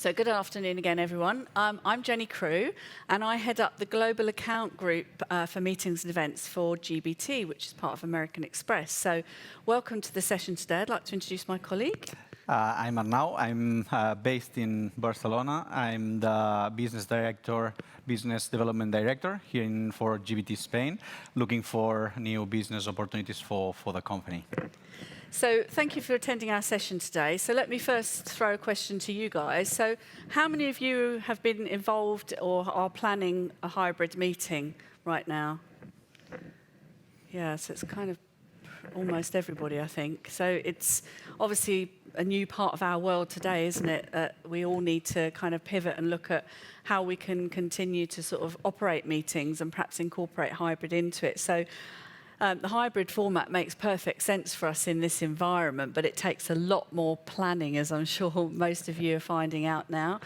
So good afternoon again, everyone. I'm Jenny Crew, and I head up the Global Account Group for Meetings and Events for GBT, which is part of American Express. So welcome to the session today. I'd like to introduce my colleague. I'm Arnau. I'm based in Barcelona. I'm the business development director here for GBT Spain, looking for new business opportunities for the company. So thank you for attending our session today. So let me first throw a question to you guys. So how many of you have been involved or are planning a hybrid meeting right now? Yeah, so it's kind of almost everybody, I think. So it's obviously a new part of our world today, isn't it? We all need to kind of pivot and look at how we can continue to sort of operate meetings and perhaps incorporate hybrid into it. So the hybrid format makes perfect sense for us in this environment, but it takes a lot more planning, as I'm sure most of you are finding out now.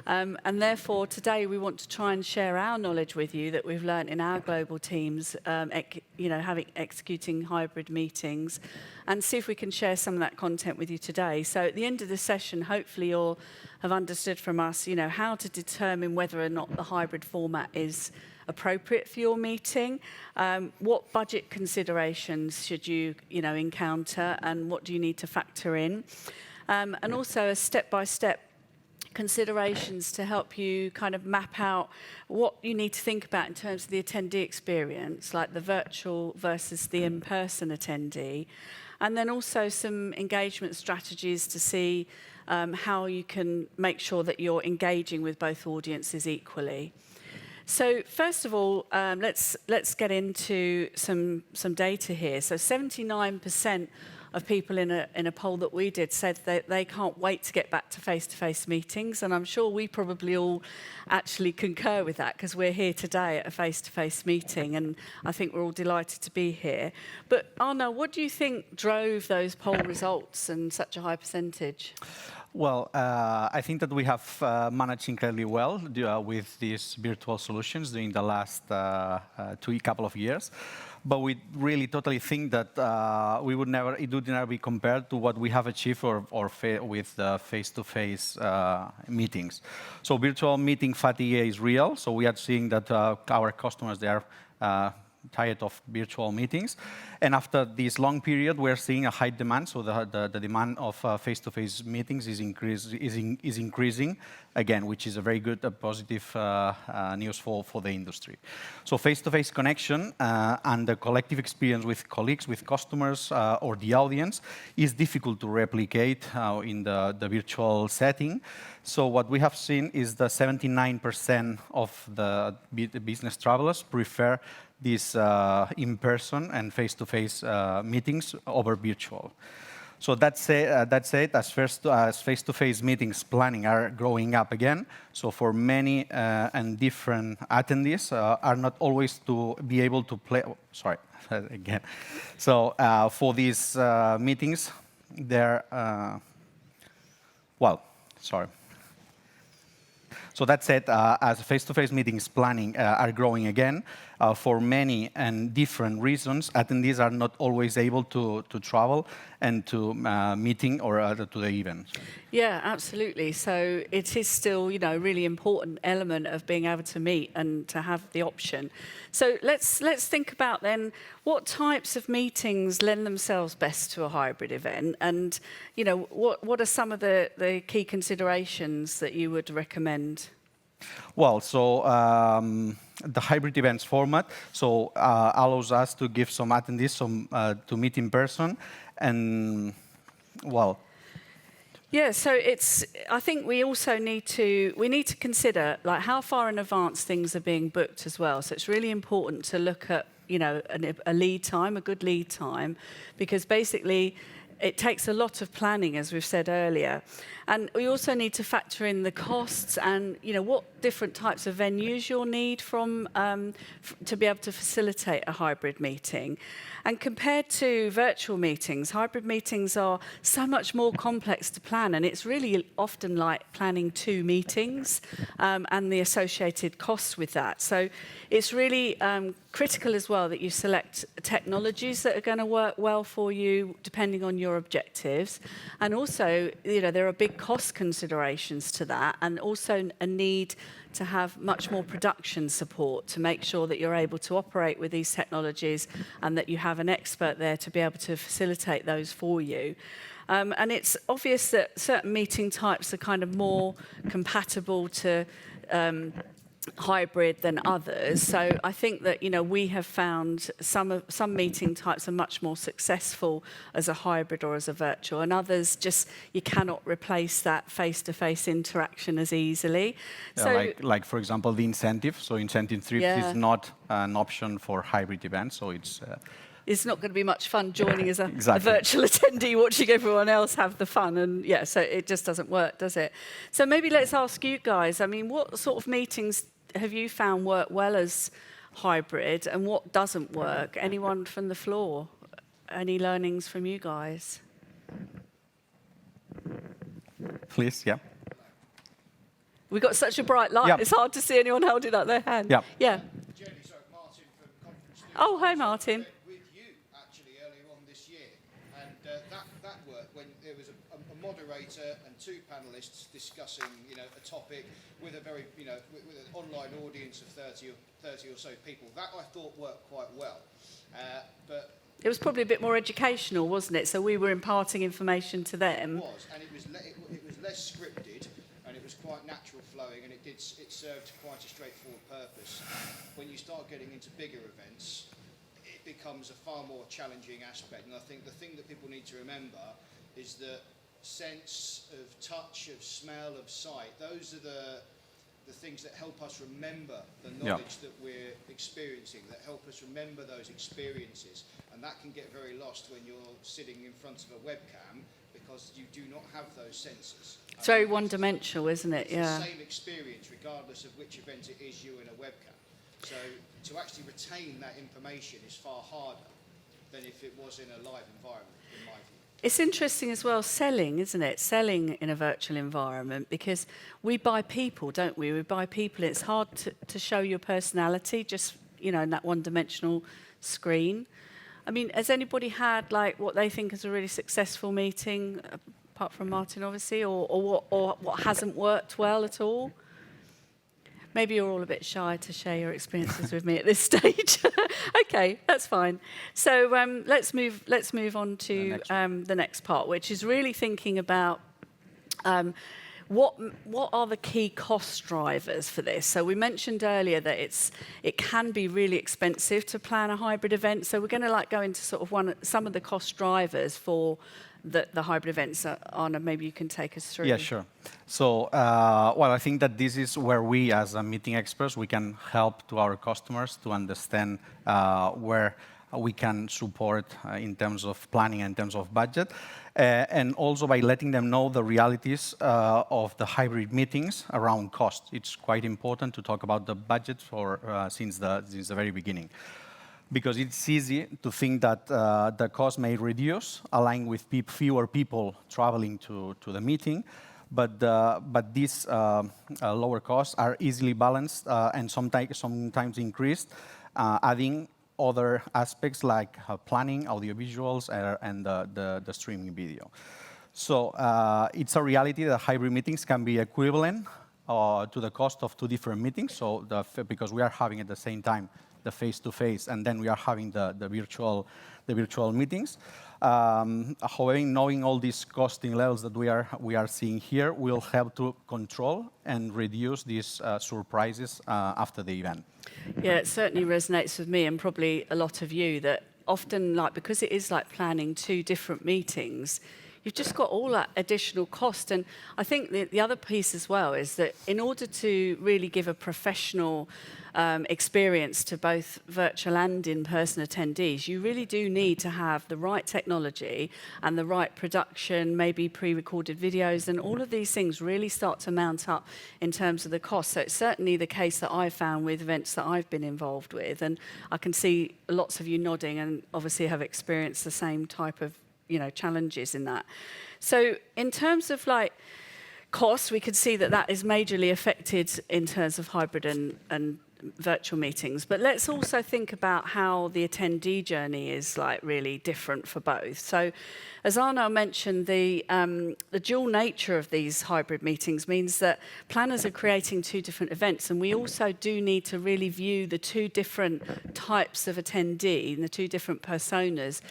And therefore, today we want to try and share our knowledge with you that we've learned in our global teams, executing hybrid meetings, and see if we can share some of that content with you today. So at the end of the session, hopefully you'll have understood from us, how to determine whether or not the hybrid format is appropriate for your meeting, what budget considerations should you, encounter, and what do you need to factor in, and also a step-by-step considerations to help you kind of map out what you need to think about in terms of the attendee experience, like the virtual versus the in-person attendee, and then also some engagement strategies to see how you can make sure that you're engaging with both audiences equally. So first of all, let's get into some data here. So 79% of people in a poll that we did said that they can't wait to get back to face-to-face meetings, and I'm sure we probably all actually concur with that because we're here today at a face-to-face meeting, and I think we're all delighted to be here. But Arno, what do you think drove those poll results and such a high percentage? Well, I think that we have managed incredibly well with these virtual solutions during the last couple of years. But we really totally think that it would never be compared to what we have achieved with face-to-face meetings. So virtual meeting fatigue is real. So we are seeing that our customers, they are tired of virtual meetings. And after this long period, we're seeing a high demand. So the demand of face-to-face meetings is increasing again, which is a very good, positive news for the industry. So face-to-face connection and the collective experience with colleagues, with customers, or the audience is difficult to replicate in the virtual setting. So what we have seen is that 79% of the business travelers prefer these in-person and face-to-face meetings over virtual. So that's it. As face-to-face meetings planning are growing up again. So for many and different attendees are not always to be able to play. Sorry, again. So for these meetings, they're sorry. So that's it. As face-to-face meetings planning are growing again, for many and different reasons, attendees are not always able to travel and to meeting or to the event. Yeah, absolutely. So it is still, a really important element of being able to meet and to have the option. So let's think about then what types of meetings lend themselves best to a hybrid event, and what are some of the key considerations that you would recommend? Well, so the hybrid events format allows us to give some attendees to meet in person, and well. Yeah, so I think we also need to consider like how far in advance things are being booked as well. So it's really important to look at a lead time, a good lead time, because basically it takes a lot of planning, as we've said earlier. And we also need to factor in the costs and what different types of venues you'll need to be able to facilitate a hybrid meeting. And compared to virtual meetings, hybrid meetings are so much more complex to plan, and it's really often like planning 2 meetings and the associated costs with that. So it's really critical as well that you select technologies that are going to work well for you depending on your objectives. And also, there are big cost considerations to that, and also a need to have much more production support to make sure that you're able to operate with these technologies and that you have an expert there to be able to facilitate those for you. And it's obvious that certain meeting types are kind of more compatible to hybrid than others. So I think that we have found some meeting types are much more successful as a hybrid or as a virtual, and others just you cannot replace that face-to-face interaction as easily. Yeah, so like for example the incentive. So incentive trips Yeah. is not an option for hybrid events. So it's not going to be much fun joining as a Exactly. virtual attendee, watching everyone else have the fun. And yeah, so it just doesn't work, does it? So maybe let's ask you guys, I mean, what sort of meetings have you found work well as hybrid and what doesn't work? Anyone from the floor? Any learnings from you guys? please, yeah. We've got such a bright light, Yeah. it's hard to see anyone holding up their hand. Yeah. Yeah. Jenny, sorry, Martin from Conference Studio. Oh, hi, Martin. With you, actually, earlier on this year. And that worked when there was a moderator and two panellists discussing, a topic with a very, with an online audience of 30 or so people. That, I thought, worked quite well. But It was probably a bit more educational, wasn't it? So we were imparting information to them. it was, and it was less scripted, and it was quite natural flowing, and it served quite a straightforward purpose. When you start getting into bigger events, it becomes a far more challenging aspect. And I think the thing that people need to remember is that sense of touch, of smell, of sight, those are the things that help us remember the knowledge that we're experiencing, that help us remember those experiences. And that can get very lost when you're sitting in front of a webcam because you do not have those senses. It's very one-dimensional, isn't it? It's Yeah. the same experience regardless of which event it is you in a webcam. So to actually retain that information is far harder than if it was in a live environment, in my view. It's interesting as well, selling, isn't it? Selling in a virtual environment, because we buy people, don't we? We buy people. It's hard to show your personality just, in that one-dimensional screen. I mean, has anybody had like what they think is a really successful meeting, apart from Martin, obviously, or what hasn't worked well at all? Maybe you're all a bit shy to share your experiences with me at this stage. Okay, that's fine. So let's move on to the next part, which is really thinking about what are the key cost drivers for this? So we mentioned earlier that it can be really expensive to plan a hybrid event. So we're going to go into sort of some of the cost drivers for the hybrid events. Arne, maybe you can take us through. Yeah, sure. So, well, I think that this is where we, as meeting experts, we can help to our customers to understand where we can support in terms of planning and in terms of budget, and also by letting them know the realities of the hybrid meetings around cost. It's quite important to talk about the budget since the very beginning, because it's easy to think that the cost may reduce, align with fewer people traveling to the meeting, but these lower costs are easily balanced and sometimes increased, adding other aspects like planning, audiovisuals, and the streaming video. So it's a reality that hybrid meetings can be equivalent to the cost of two different meetings. So because we are having at the same time the face-to-face, and then we are having the virtual meetings. However, knowing all these costing levels that we are seeing here will help to control and reduce these surprises after the event. Yeah, it certainly resonates with me and probably a lot of you that often, because it is like planning two different meetings, you've just got all that additional cost. And I think the other piece as well is that in order to really give a professional experience to both virtual and in-person attendees, you really do need to have the right technology and the right production, maybe pre-recorded videos, and all of these things really start to mount up in terms of the cost. So it's certainly the case that I've found with events that I've been involved with, and I can see lots of you nodding and obviously have experienced the same type of challenges in that. So in terms of cost, we could see that is majorly affected in terms of hybrid and virtual meetings. But let's also think about how the attendee journey is like really different for both. So as Arno mentioned, the dual nature of these hybrid meetings means that planners are creating two different events, and we also do need to really view the two different types of attendee and the two different personas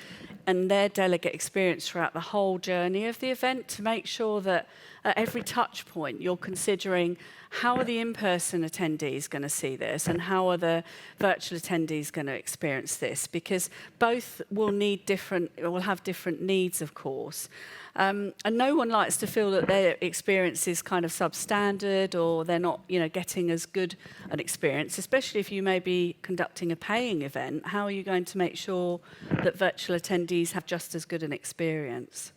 and their delegate experience throughout the whole journey of the event to make sure that at every touch point you're considering how are the in-person attendees going to see this and how are the virtual attendees going to experience this, because both will have different needs, of course. And no one likes to feel that their experience is kind of substandard or they're not, getting as good an experience, especially if you may be conducting a paying event. How are you going to make sure that virtual attendees have just as good an experience?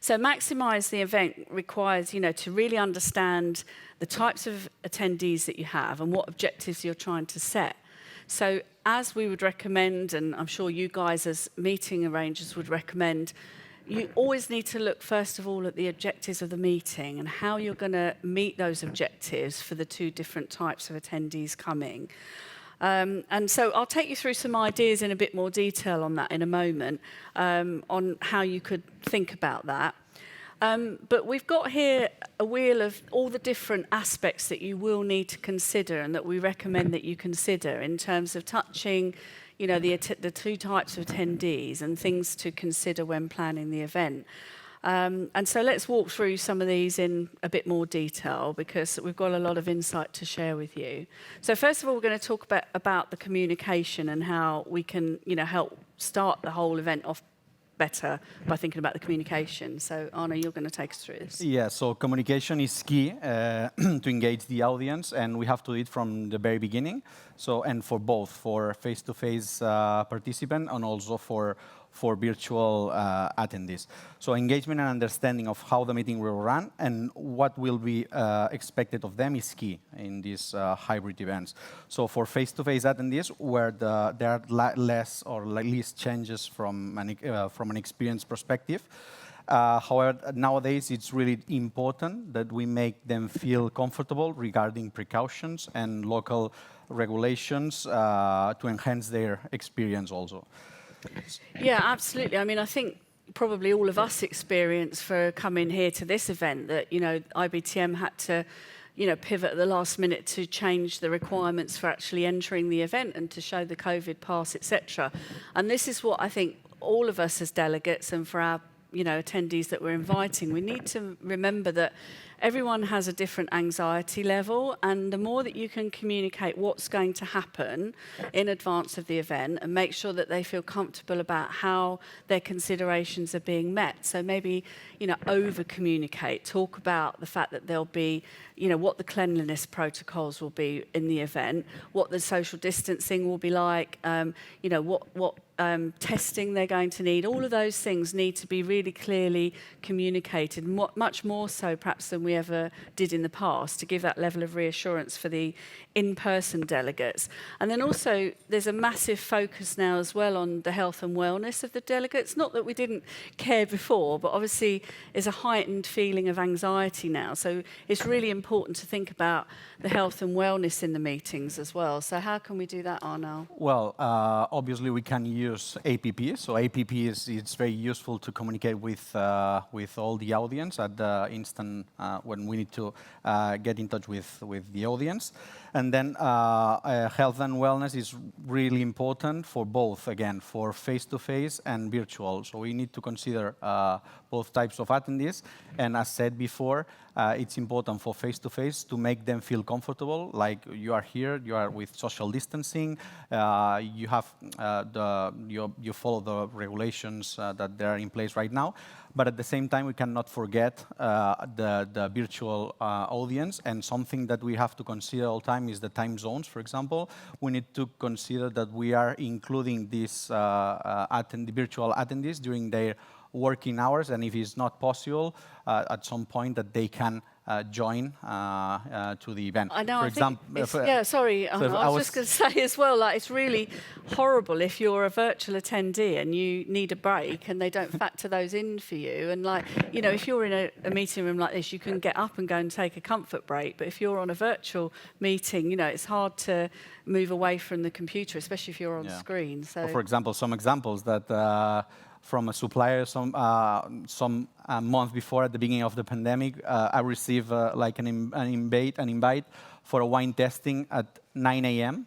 So maximise the event requires, to really understand the types of attendees that you have and what objectives you're trying to set. So as we would recommend, and I'm sure you guys as meeting arrangers would recommend, you always need to look, first of all, at the objectives of the meeting and how you're going to meet those objectives for the two different types of attendees coming. And so I'll take you through some ideas in a bit more detail on that in a moment, on how you could think about that. But we've got here a wheel of all the different aspects that you will need to consider and that we recommend that you consider in terms of touching, the two types of attendees and things to consider when planning the event. And so let's walk through some of these in a bit more detail because we've got a lot of insight to share with you. So first of all, we're going to talk about the communication and how we can, help start the whole event off better by thinking about the communication. So Arno, you're going to take us through this. Yeah, so communication is key to engage the audience, and we have to do it from the very beginning. So, and for both, for face-to-face participant and also for virtual attendees. So engagement and understanding of how the meeting will run and what will be expected of them is key in these hybrid events. So for face-to-face attendees, where there are less or least changes from an experience perspective, however, nowadays it's really important that we make them feel comfortable regarding precautions and local regulations to enhance their experience also. Yeah, absolutely. I mean, I think probably all of us experience for coming here to this event that, IBTM had to, pivot at the last minute to change the requirements for actually entering the event and to show the COVID pass, etc. And this is what I think all of us as delegates and for our, attendees that we're inviting, we need to remember that everyone has a different anxiety level, and the more that you can communicate what's going to happen in advance of the event and make sure that they feel comfortable about how their considerations are being met. So maybe, over-communicate, talk about the fact that there'll be, what the cleanliness protocols will be in the event, what the social distancing will be like, what testing they're going to need. All of those things need to be really clearly communicated, much more so perhaps than we ever did in the past, to give that level of reassurance for the in-person delegates. And then also there's a massive focus now as well on the health and wellness of the delegates. Not that we didn't care before, but obviously there's a heightened feeling of anxiety now. So it's really important to think about the health and wellness in the meetings as well. So how can we do that, Arno? Well, obviously we can use APP. So APP it's very useful to communicate with all the audience at the instant when we need to get in touch with the audience. And then health and wellness is really important for both, again, for face-to-face and virtual. So we need to consider both types of attendees. And as said before, it's important for face-to-face to make them feel comfortable, like you are here, you are with social distancing, you have you follow the regulations that they are in place right now. But at the same time, we cannot forget the virtual audience. And something that we have to consider all the time is the time zones, for example. We need to consider that we are including these virtual attendees during their working hours, and if it's not possible, at some point that they can join to the event. I know. For I example, think yeah. Sorry, so if I was just going to say as well. Like, it's really horrible if you're a virtual attendee and you need a break and they don't factor those in for you. And like, you know, if you're in a meeting room like this, you can get up and go and take a comfort break. But if you're on a virtual meeting, you know, it's hard to move away from the computer, especially if you're on screen. So, for example, some examples that. From a supplier, some month before, at the beginning of the pandemic, I received like an invite for a wine tasting at 9 a.m.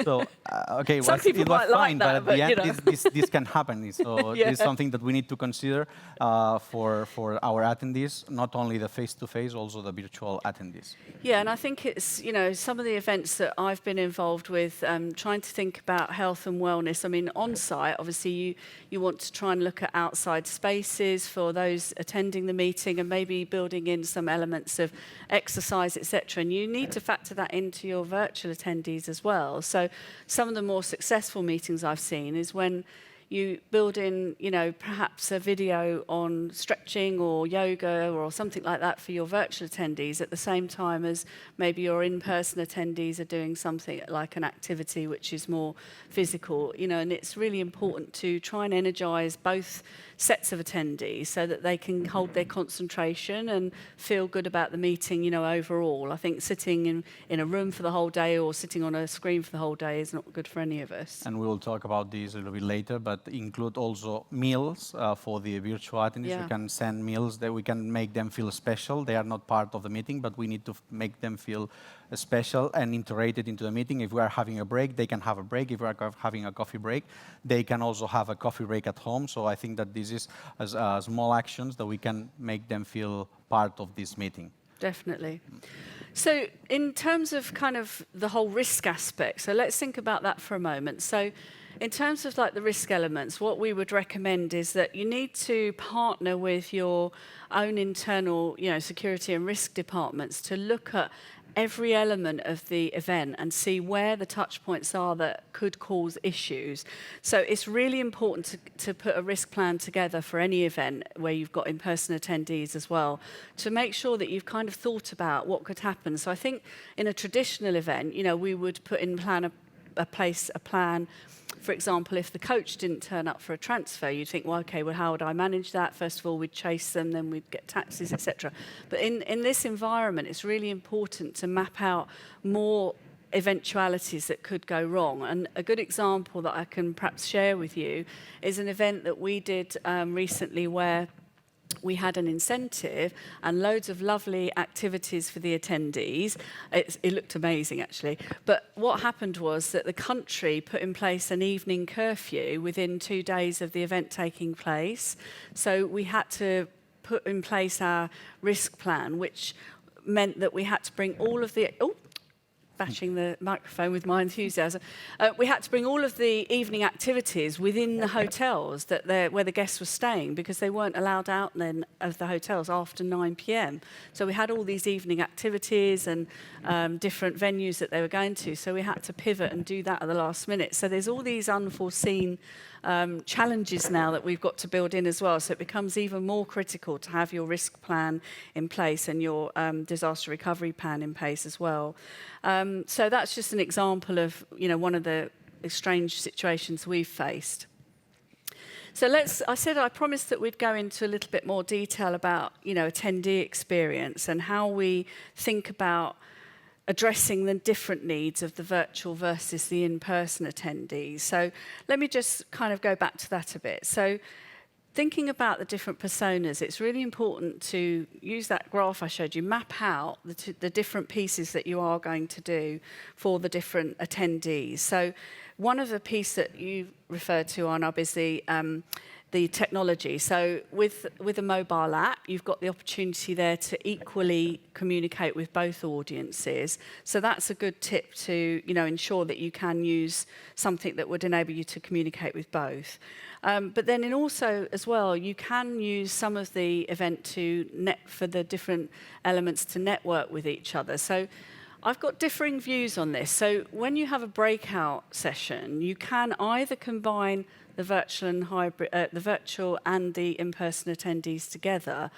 So, okay, Some people it was might like fine, that, but at the you end, know. this can happen. So Yeah. this is something that we need to consider for our attendees, not only the face-to-face, also the virtual attendees. Yeah, and I think it's, you know, some of the events that I've been involved with, trying to think about health and wellness. I mean, on-site, obviously, you want to try and look at outside spaces for those attending the meeting and maybe building in some elements of exercise, etc. And you need to factor that into your virtual attendees as well. So some of the more successful meetings I've seen is when you build in, you know, perhaps a video on stretching or yoga or something like that for your virtual attendees at the same time as maybe your in-person attendees are doing something like an activity which is more physical, you know, and it's really important to try and energize both sets of attendees so that they can hold their concentration and feel good about the meeting, you know, overall. I think sitting in a room for the whole day or sitting on a screen for the whole day is not good for any of us. And we will talk about this a little bit later, but include also meals for the virtual attendees. Yeah. We can send meals that we can make them feel special. They are not part of the meeting, but we need to make them feel special and integrated into the meeting. If we are having a break, they can have a break. If we are having a coffee break, they can also have a coffee break at home. So I think that this is small actions that we can make them feel part of this meeting. Definitely. So in terms of kind of the whole risk aspect, so let's think about that for a moment. So in terms of like the risk elements, what we would recommend is that you need to partner with your own internal, you know, security and risk departments to look at every element of the event and see where the touch points are that could cause issues. So it's really important to put a risk plan together for any event where you've got in-person attendees as well, to make sure that you've kind of thought about what could happen. So I think in a traditional event, you know, we would put in plan a plan. For example, if the coach didn't turn up for a transfer, you'd think, well, okay, well, how would I manage that? First of all, we'd chase them, then we'd get taxis, etc. But in this environment, it's really important to map out more eventualities that could go wrong. And a good example that I can perhaps share with you is an event that we did recently where we had an incentive and loads of lovely activities for the attendees. It looked amazing, actually. But what happened was that the country put in place an evening curfew within 2 days of the event taking place. So we had to put in place our risk plan, which meant that we had to bring all of the... bashing the microphone with my enthusiasm. We had to bring all of the evening activities within the hotels where the guests were staying, because they weren't allowed out then of the hotels after 9 p.m. So we had all these evening activities and different venues that they were going to. So we had to pivot and do that at the last minute. So there's all these unforeseen challenges now that we've got to build in as well. So it becomes even more critical to have your risk plan in place and your disaster recovery plan in place as well. So that's just an example of, you know, one of the strange situations we've faced. So I promised that we'd go into a little bit more detail about, you know, attendee experience and how we think about addressing the different needs of the virtual versus the in-person attendees. So let me just kind of go back to that a bit. So thinking about the different personas, it's really important to use that graph I showed you, map out the different pieces that you are going to do for the different attendees. So one of the pieces that you referred to, Arnab, is the technology. So with a mobile app, you've got the opportunity there to equally communicate with both audiences. So that's a good tip to, you know, ensure that you can use something that would enable you to communicate with both. But then also as well, you can use some of the event for the different elements to network with each other. So I've got differing views on this. So when you have a breakout session, you can either combine the virtual and the in-person attendees together,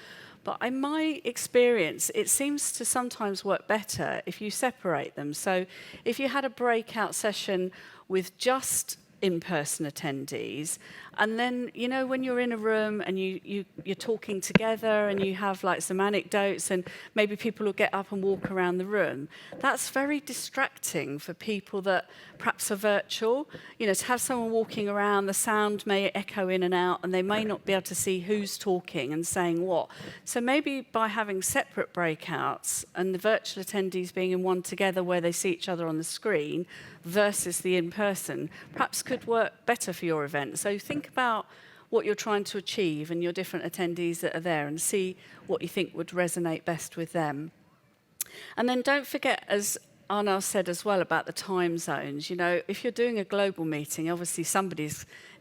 But in my experience, it seems to sometimes work better if you separate them. So if you had a breakout session with just in-person attendees, and then, you know, when you're in a room and you're talking together and you have like some anecdotes and maybe people will get up and walk around the room, that's very distracting for people that perhaps are virtual. You know, to have someone walking around, the sound may echo in and out and they may not be able to see who's talking and saying what. So maybe by having separate breakouts and the virtual attendees being in one together where they see each other on the screen versus the in-person, perhaps could work better for your event. So think about what you're trying to achieve and your different attendees that are there and see what you think would resonate best with them. And then don't forget, as Arnaud said as well, about the time zones. You know, if you're doing a global meeting, obviously it's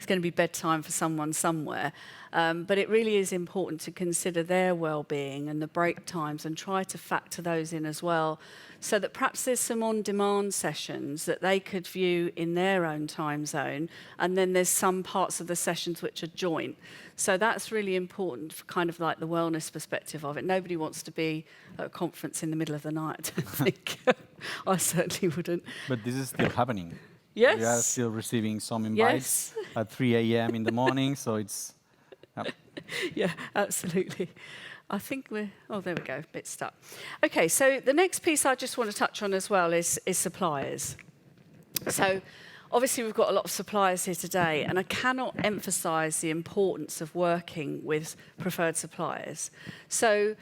going to be bedtime for someone somewhere. But it really is important to consider their well-being and the break times and try to factor those in as well, so that perhaps there's some on-demand sessions that they could view in their own time zone, and then there's some parts of the sessions which are joint. So that's really important for kind of like the wellness perspective of it. Nobody wants to be at a conference in the middle of the night, I don't think. I certainly wouldn't. But this is still happening. Yes. We are still receiving some invites at 3 a.m. in the morning, so it's... Yeah, absolutely. I think oh, there we go, bit stuck. Okay, so the next piece I just want to touch on as well is suppliers. So obviously we've got a lot of suppliers here today, and I cannot emphasize the importance of working with preferred suppliers. So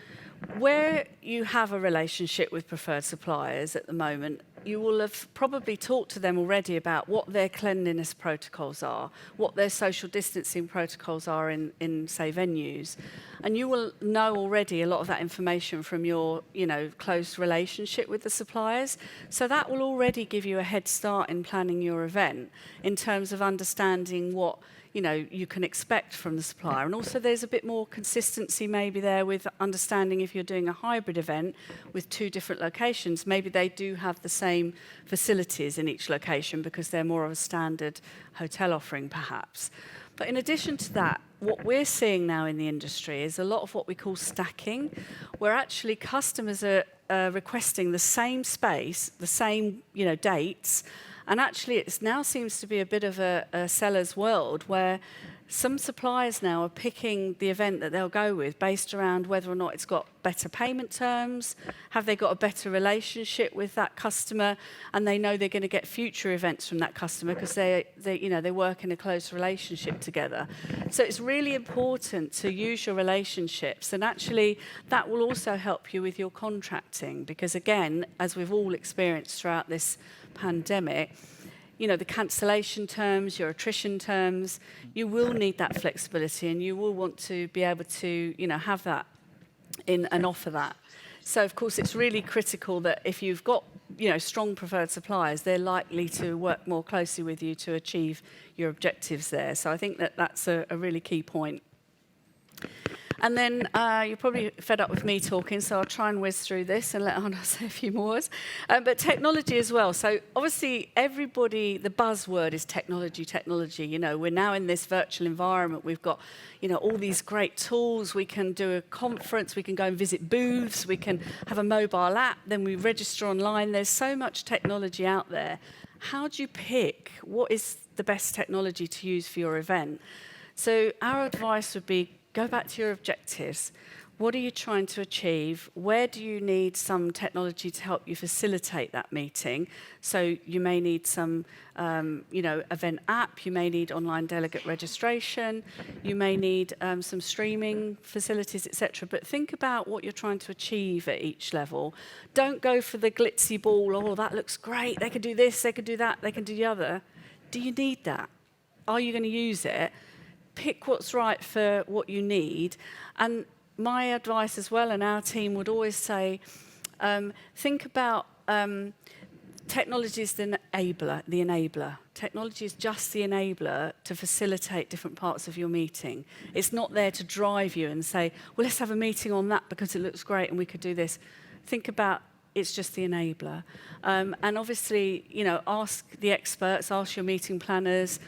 where you have a relationship with preferred suppliers at the moment, you will have probably talked to them already about what their cleanliness protocols are, what their social distancing protocols are in say, venues. And you will know already a lot of that information from your, you know, close relationship with the suppliers. So that will already give you a head start in planning your event in terms of understanding what, you know, you can expect from the supplier. And also there's a bit more consistency maybe there with understanding if you're doing a hybrid event with 2 different locations, maybe they do have the same facilities in each location because they're more of a standard hotel offering perhaps. But in addition to that, what we're seeing now in the industry is a lot of what we call stacking, where actually customers are requesting the same space, the same, you know, dates. And actually, it now seems to be a bit of a seller's world where some suppliers now are picking the event that they'll go with based around whether or not it's got better payment terms, have they got a better relationship with that customer, and they know they're going to get future events from that customer because they work in a close relationship together. So it's really important to use your relationships, and actually that will also help you with your contracting because, again, as we've all experienced throughout this pandemic, you know, the cancellation terms, your attrition terms, you will need that flexibility and you will want to be able to, you know, have that in and offer that. So, of course, it's really critical that if you've got, you know, strong preferred suppliers, they're likely to work more closely with you to achieve your objectives there. So I think that that's a really key point. And then you're probably fed up with me talking, so I'll try and whiz through this and let Arnaud say a few more. But technology as well. So obviously everybody, the buzzword is technology, technology. You know, we're now in this virtual environment. We've got, you know, all these great tools. We can do a conference. We can go and visit booths. We can have a mobile app. Then we register online. There's so much technology out there. How do you pick what is the best technology to use for your event? So our advice would be, go back to your objectives. What are you trying to achieve? Where do you need some technology to help you facilitate that meeting? So you may need some, event app. You may need online delegate registration. You may need some streaming facilities, etc. But think about what you're trying to achieve at each level. Don't go for the glitzy ball. Oh, that looks great. They could do this. They could do that. They can do the other. Do you need that? Are you going to use it? Pick what's right for what you need. And my advice as well, and our team would always say, think about technology is the enabler. Technology is just the enabler to facilitate different parts of your meeting. It's not there to drive you and say, well, let's have a meeting on that because it looks great and we could do this. Think about it's just the enabler. And obviously, ask the experts, ask your meeting planners,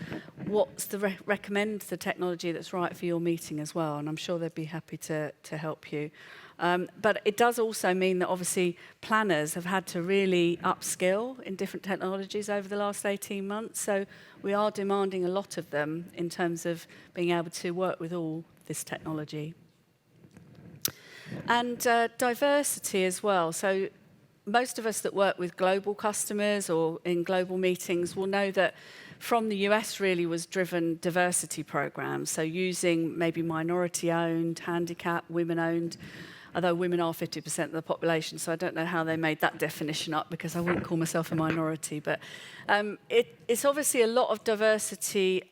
what's the recommend the technology that's right for your meeting as well. And I'm sure they'd be happy to help you. But it does also mean that obviously planners have had to really upskill in different technologies over the last 18 months. So we are demanding a lot of them in terms of being able to work with all this technology. And diversity as well. So most of us that work with global customers or in global meetings will know that from the US really was driven diversity programs. So using maybe minority-owned, handicap, women-owned, although women are 50% of the population, so I don't know how they made that definition up because I wouldn't call myself a minority. But it's obviously a lot of diversity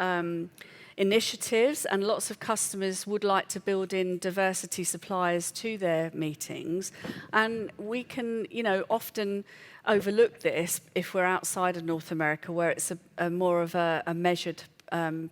initiatives, and lots of customers would like to build in diversity suppliers to their meetings. And we can, often overlook this if we're outside of North America, where it's a more of a measured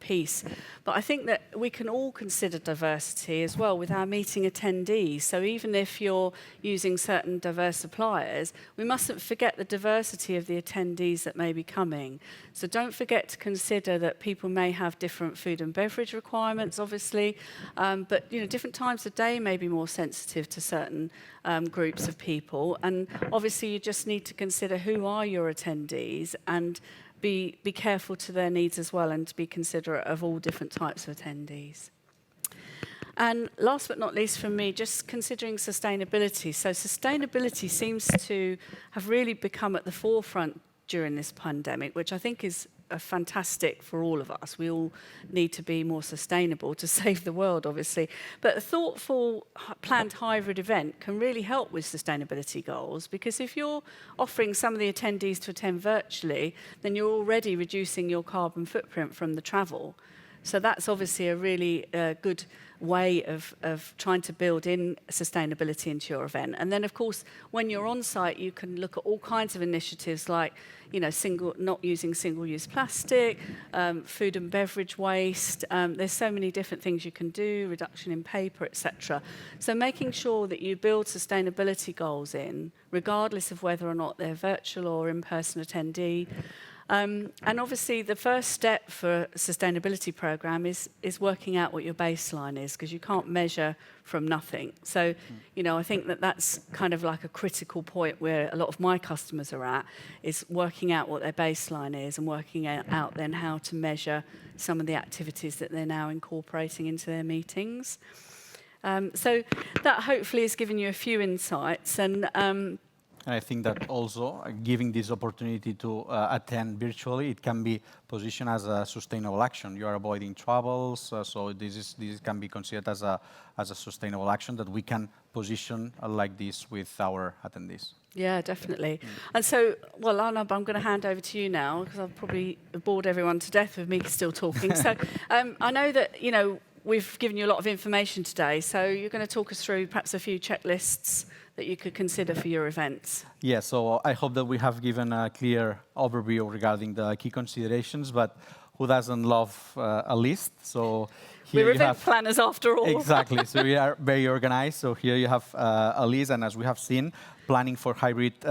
piece. But I think that we can all consider diversity as well with our meeting attendees. So even if you're using certain diverse suppliers, we mustn't forget the diversity of the attendees that may be coming. So don't forget to consider that people may have different food and beverage requirements, obviously, but different times of day may be more sensitive to certain groups of people. And obviously you just need to consider who are your attendees and be careful to their needs as well, and to be considerate of all different types of attendees. And last but not least from me, just considering sustainability. So sustainability seems to have really become at the forefront during this pandemic, which I think is fantastic for all of us. We all need to be more sustainable to save the world, obviously. But a thoughtful planned hybrid event can really help with sustainability goals, because if you're offering some of the attendees to attend virtually, then you're already reducing your carbon footprint from the travel. So that's obviously a really good way of trying to build in sustainability into your event. And then, of course, when you're on site, you can look at all kinds of initiatives like, not using single-use plastic, food and beverage waste. There's so many different things you can do, reduction in paper, etc. So making sure that you build sustainability goals in, regardless of whether or not they're virtual or in-person attendee. And obviously, the first step for a sustainability program is working out what your baseline is, because you can't measure from nothing. So, I think that's kind of like a critical point where a lot of my customers are at, is working out what their baseline is and working out then how to measure some of the activities that they're now incorporating into their meetings. So that hopefully has given you a few insights. And I think that also giving this opportunity to attend virtually, it can be positioned as a sustainable action. You are avoiding travels, so this can be considered as a sustainable action that we can position like this with our attendees. Yeah, definitely. And so, well, Arnab, I'm going to hand over to you now, because I've probably bored everyone to death with me still talking. So I know that, we've given you a lot of information today, so you're going to talk us through perhaps a few checklists that you could consider for your events. Yeah, so I hope that we have given a clear overview regarding the key considerations, but who doesn't love a list? So here we're event planners after all. Exactly, so we are very organized. So here you have a list, and as we have seen, planning for hybrid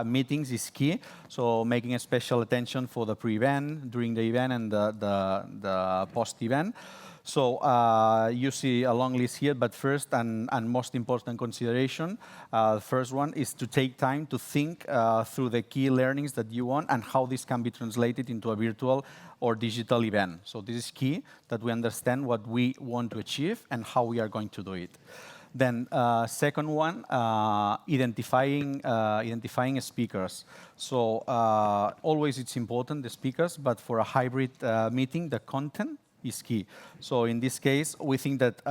meetings is key. So making a special attention for the pre-event, during the event, and the post-event. So you see a long list here, but first and most important consideration, the first one is to take time to think through the key learnings that you want and how this can be translated into a virtual or digital event. So this is key, that we understand what we want to achieve and how we are going to do it. Then second one, identifying speakers. So always it's important, the speakers, but for a hybrid meeting, the content is key. So in this case, we think that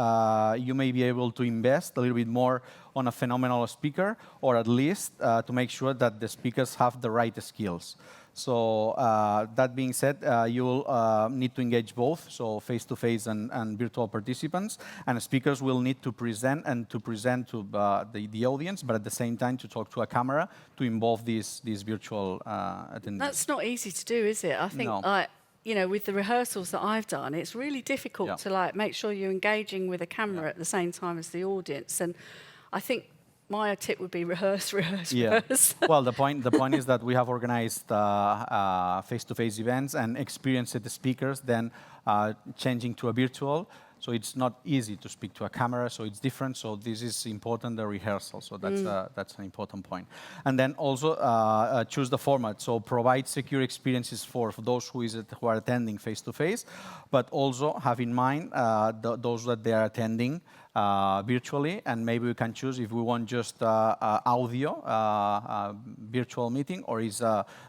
you may be able to invest a little bit more on a phenomenal speaker, or at least to make sure that the speakers have the right skills. So that being said, you will need to engage both, so face-to-face and virtual participants, and speakers will need to present to the audience, but at the same time to talk to a camera to involve these virtual attendees. That's not easy to do, is it? I think, with the rehearsals that I've done, it's really difficult to make sure you're engaging with a camera at the same time as the audience. And I think my tip would be rehearse, rehearse, Yeah. rehearse. Well, the point is that we have organized face-to-face events and experienced speakers, then changing to a virtual. So it's not easy to speak to a camera, so it's different. So this is important, the rehearsal. So that's an important point. And then also choose the format. So provide secure experiences for those who are attending face-to-face, but also have in mind those that they are attending virtually, and maybe we can choose if we want just audio virtual meeting, or is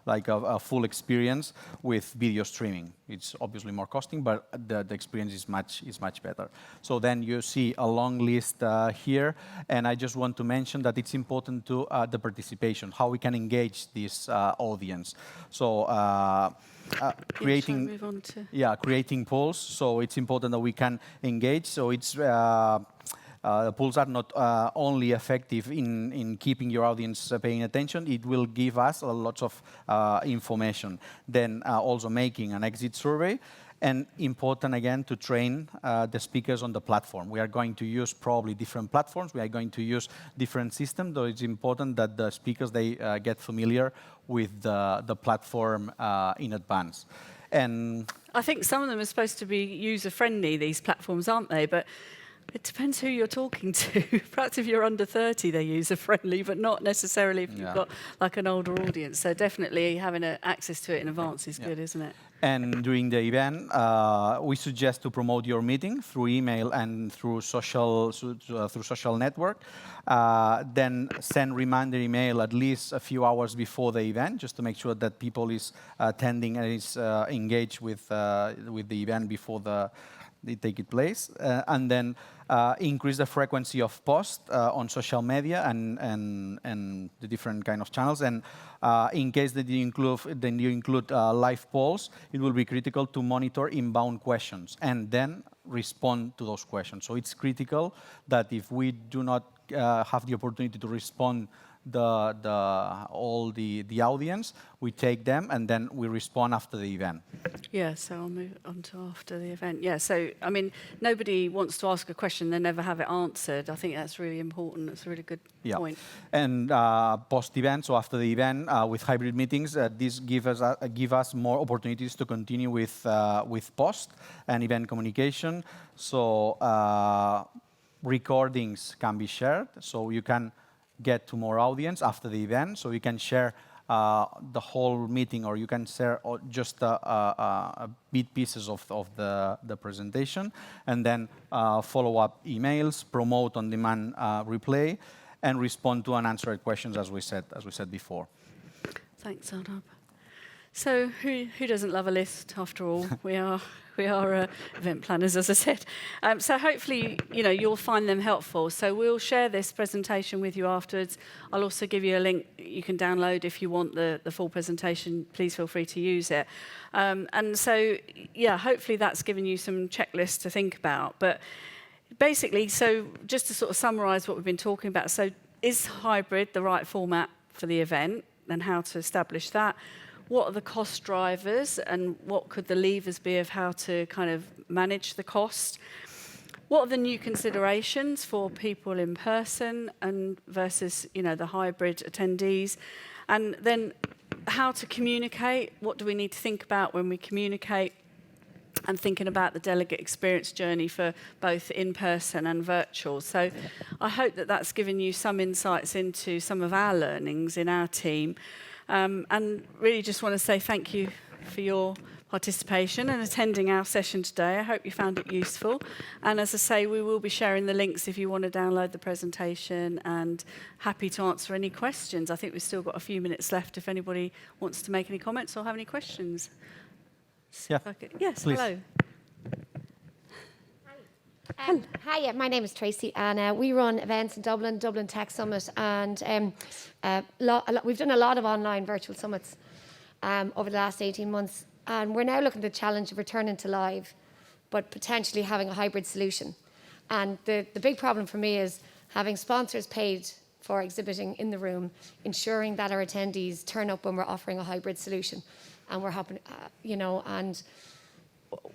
like a full experience with video streaming. It's obviously more costing, but the experience is much better. So then you see a long list here, and I just want to mention that it's important to the participation, how we can engage this audience. So creating, move on to... creating polls. So it's important that we can engage. So it's polls are not only effective in keeping your audience paying attention, it will give us a lot of information. Then also making an exit survey. And important, again, to train the speakers on the platform. We are going to use probably different platforms. We are going to use different systems, though it's important that the speakers, they get familiar with the platform in advance. And I think some of them are supposed to be user-friendly, these platforms, aren't they? But it depends who you're talking to. Perhaps if you're under 30, they're user-friendly, but not necessarily if you've got like an older audience. So definitely having access to it in advance is good, isn't it? And during the event, we suggest to promote your meeting through email and through social network. Then send reminder email at least a few hours before the event, just to make sure that people is attending and is engaged with the event before they take it place. And then increase the frequency of posts on social media and the different kind of channels. And in case that you include live polls, it will be critical to monitor inbound questions and then respond to those questions. So it's critical that if we do not have the opportunity to respond all the audience, we take them and then we respond after the event. Yeah, so I'll move on to after the event. Yeah, so, I mean, nobody wants to ask a question, they never have it answered. I think that's really important. That's a really good point. And post-event, so after the event, with hybrid meetings, this give us more opportunities to continue with post and event communication. So recordings can be shared, so you can get to more audience after the event, so you can share the whole meeting, or you can share just bit pieces of the presentation, and then follow up emails, promote on-demand replay, and respond to unanswered questions, as we said before. Thanks, Arnab. So who doesn't love a list? After all, we are event planners, as I said. So hopefully, you'll find them helpful. So we'll share this presentation with you afterwards. I'll also give you a link you can download if you want the full presentation. Please feel free to use it. And so, hopefully that's given you some checklists to think about. But basically, so just to sort of summarize what we've been talking about. So is hybrid the right format for the event, and how to establish that? What are the cost drivers, and what could the levers be of how to kind of manage the cost? What are the new considerations for people in person and versus, the hybrid attendees? And then how to communicate? What do we need to think about when we communicate? And thinking about the delegate experience journey for both in-person and virtual. So I hope that that's given you some insights into some of our learnings in our team. And really just want to say thank you for your participation and attending our session today. I hope you found it useful. And as I say, we will be sharing the links if you want to download the presentation, and happy to answer any questions. I think we've still got a few minutes left if anybody wants to make any comments or have any questions. Yeah. Yes, please. hello. Hi, my name is Tracy, and we run events in Dublin Tech Summit, and we've done a lot of online virtual summits over the last 18 months, and we're now looking at the challenge of returning to live, but potentially having a hybrid solution. And the big problem for me is having sponsors paid for exhibiting in the room, ensuring that our attendees turn up when we're offering a hybrid solution, and we're happening, and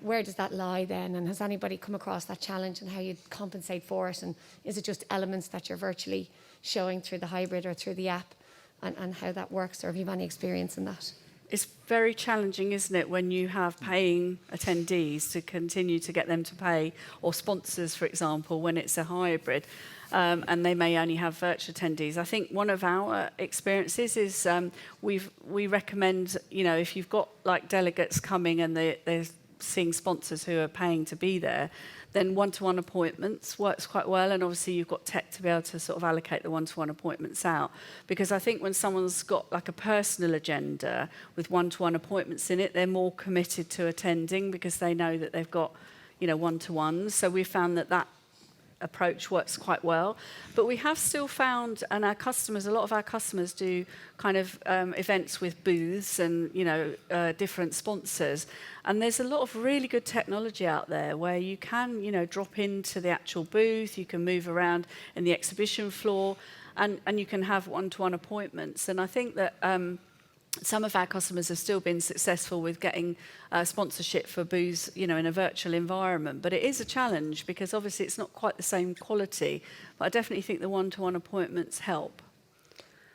where does that lie then? And has anybody come across that challenge and how you compensate for it? And is it just elements that you're virtually showing through the hybrid or through the app and how that works, or have you any experience in that? It's very challenging, isn't it, when you have paying attendees to continue to get them to pay, or sponsors, for example, when it's a hybrid, and they may only have virtual attendees. I think one of our experiences is we recommend, if you've got like delegates coming and they're seeing sponsors who are paying to be there, then one-to-one appointments works quite well, and obviously you've got tech to be able to sort of allocate the one-to-one appointments out. Because I think when someone's got like a personal agenda with one-to-one appointments in it, they're more committed to attending because they know that they've got, one-to-ones. So we found that approach works quite well. But we have still found, and a lot of our customers do kind of events with booths and, different sponsors. And there's a lot of really good technology out there where you can, drop into the actual booth, you can move around in the exhibition floor, and you can have one-to-one appointments. And I think that some of our customers have still been successful with getting sponsorship for booths, in a virtual environment. But it is a challenge because obviously it's not quite the same quality. But I definitely think the one-to-one appointments help.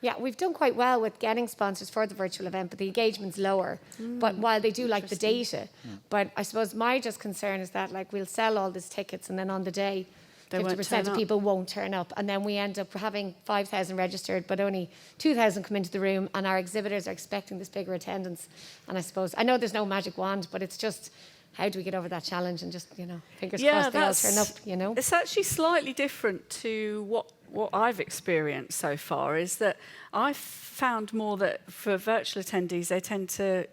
Yeah, we've done quite well with getting sponsors for the virtual event, but the engagement's lower. But while they do like the data, but I suppose my just concern is that we'll sell all these tickets and then on the day, 50% of people won't turn up, and then we end up having 5,000 registered, but only 2,000 come into the room, and our exhibitors are expecting this bigger attendance. And I know there's no magic wand, but it's just, how do we get over that challenge and just, fingers crossed they all turn up, It's actually slightly different to what I've experienced so far, is that I've found more that for virtual attendees, they tend to,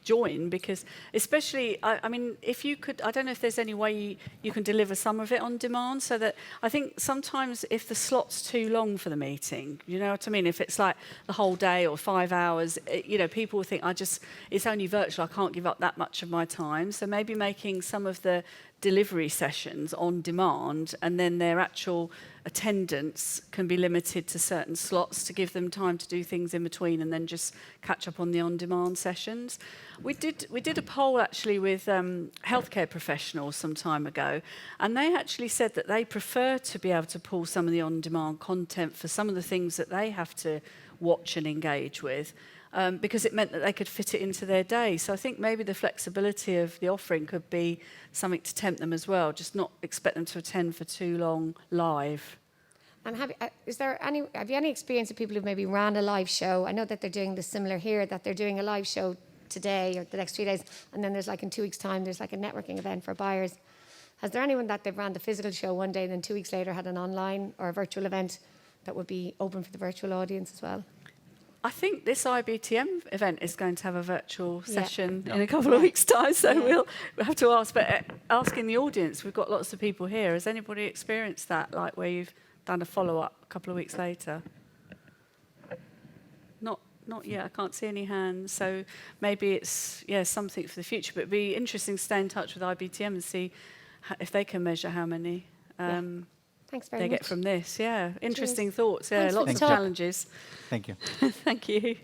join, because especially, if you could, I don't know if there's any way you can deliver some of it on demand, so that I think sometimes if the slot's too long for the meeting, you know what I mean? If it's like the whole day or 5 hours, people will think, it's only virtual, I can't give up that much of my time. So maybe making some of the delivery sessions on demand, and then their actual attendance can be limited to certain slots to give them time to do things in between, and then just catch up on the on-demand sessions. We did a poll actually with healthcare professionals some time ago, and they actually said that they prefer to be able to pull some of the on-demand content for some of the things that they have to watch and engage with. Because it meant that they could fit it into their day. So I think maybe the flexibility of the offering could be something to tempt them as well, just not expect them to attend for too long live. And have you any experience of people who've maybe ran a live show? I know that they're doing this similar here, that they're doing a live show today or the next 3 days, and then there's in 2 weeks' time, there's a networking event for buyers. Has there anyone that they've ran the physical show one day and then 2 weeks later had an online or a virtual event that would be open for the virtual audience as well? I think this IBTM event is going to have a virtual session in a couple of weeks' time, so we'll have to ask. But asking the audience, we've got lots of people here. Has anybody experienced that, where you've done a follow-up a couple of weeks later? Not yet. I can't see any hands. So maybe it's something for the future. But it'd be interesting to stay in touch with IBTM and see if they can measure how many. Thanks very they much. get from this. Yeah, interesting thoughts. Yeah, Thanks lots of challenges. Thank you. Thank you.